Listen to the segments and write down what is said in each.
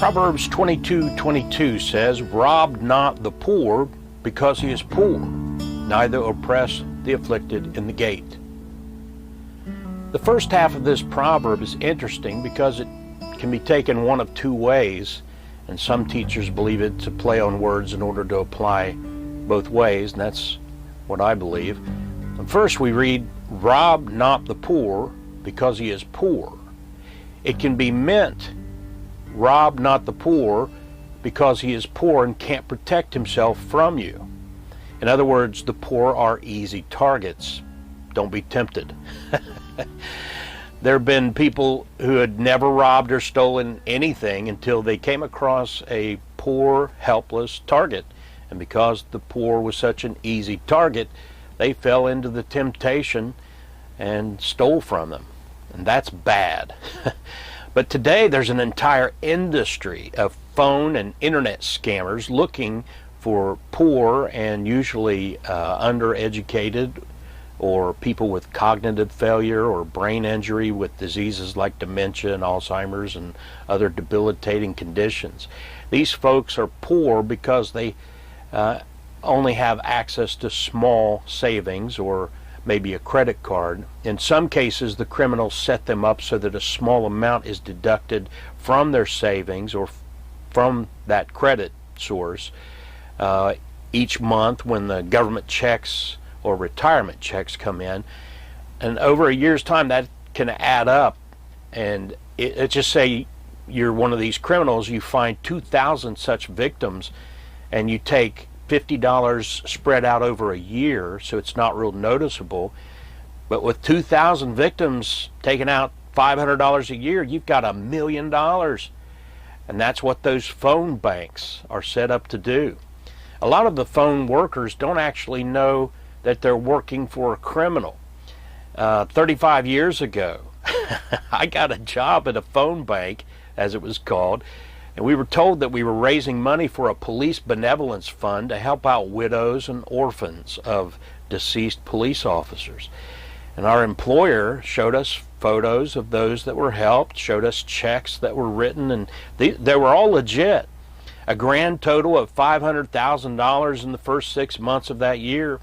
Proverbs 22:22 says, "Rob not the poor because he is poor, neither oppress the afflicted in the gate." The first half of this proverb is interesting because it can be taken one of two ways, and some teachers believe it to play on words in order to apply both ways, and that's what I believe. And first we read, "Rob not the poor because he is poor." It can be meant, rob not the poor because he is poor and can't protect himself from you. In other words, the poor are easy targets. Don't be tempted. There have been people who had never robbed or stolen anything until they came across a poor, helpless target. And because the poor was such an easy target, they fell into the temptation and stole from them. And that's bad. But today there's an entire industry of phone and internet scammers looking for poor and usually undereducated or people with cognitive failure or brain injury with diseases like dementia and Alzheimer's and other debilitating conditions. These folks are poor because they only have access to small savings or maybe a credit card. In some cases, the criminals set them up so that a small amount is deducted from their savings or from that credit source each month when the government checks or retirement checks come in. And over a year's time, that can add up. And let's just say you're one of these criminals, you find 2,000 such victims, and you take $50 spread out over a year, so it's not real noticeable. But with 2,000 victims taking out $500 a year, you've got $1 million. And that's what those phone banks are set up to do. A lot of the phone workers don't actually know that they're working for a criminal. 35 years ago, I got a job at a phone bank, as it was called, and we were told that we were raising money for a police benevolence fund to help out widows and orphans of deceased police officers. And our employer showed us photos of those that were helped, showed us checks that were written, and they were all legit. A grand total of $500,000 in the first 6 months of that year.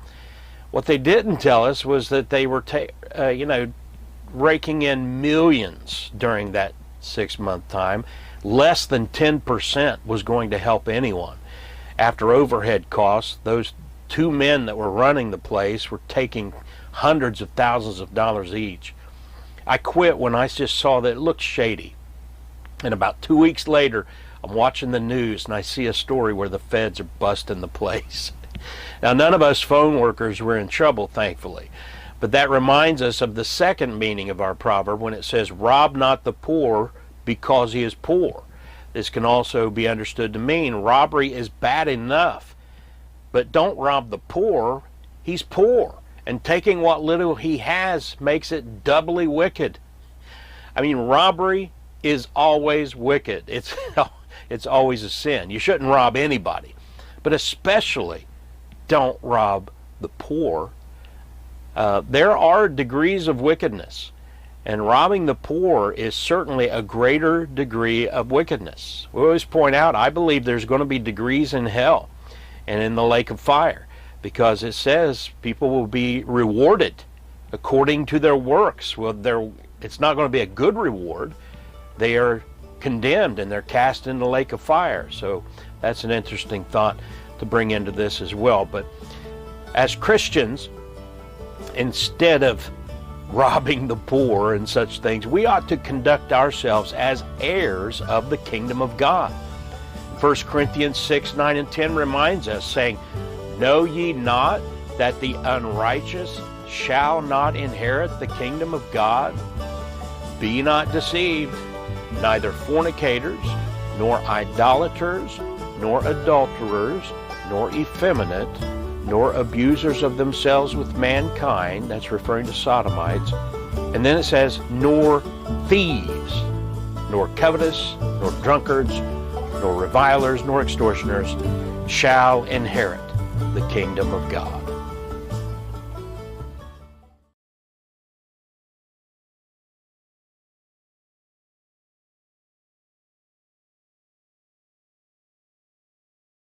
What they didn't tell us was that they were raking in millions during that 6-month time. Less than 10% was going to help anyone. After overhead costs, those two men that were running the place were taking hundreds of thousands of dollars each. I quit when I just saw that it looked shady. And about 2 weeks later, I'm watching the news and I see a story where the feds are busting the place. Now, none of us phone workers were in trouble, thankfully. But that reminds us of the second meaning of our proverb when it says, "Rob not the poor because he is poor." This can also be understood to mean robbery is bad enough, but don't rob the poor. He's poor, and taking what little he has makes it doubly wicked. I mean, robbery is always wicked. It's always a sin. You shouldn't rob anybody, but especially don't rob the poor. There are degrees of wickedness, and robbing the poor is certainly a greater degree of wickedness. We always point out, I believe there's going to be degrees in hell and in the lake of fire, because it says people will be rewarded according to their works. Well, it's not going to be a good reward. They are condemned and they're cast in the lake of fire. So that's an interesting thought to bring into this as well. But as Christians, instead of robbing the poor and such things, we ought to conduct ourselves as heirs of the kingdom of God. 1 Corinthians 6:9 and 10 reminds us, saying, "Know ye not that the unrighteous shall not inherit the kingdom of God? Be not deceived, neither fornicators, nor idolaters, nor adulterers, nor effeminate, nor abusers of themselves with mankind," that's referring to sodomites, and then it says, "nor thieves, nor covetous, nor drunkards, nor revilers, nor extortioners shall inherit the kingdom of God."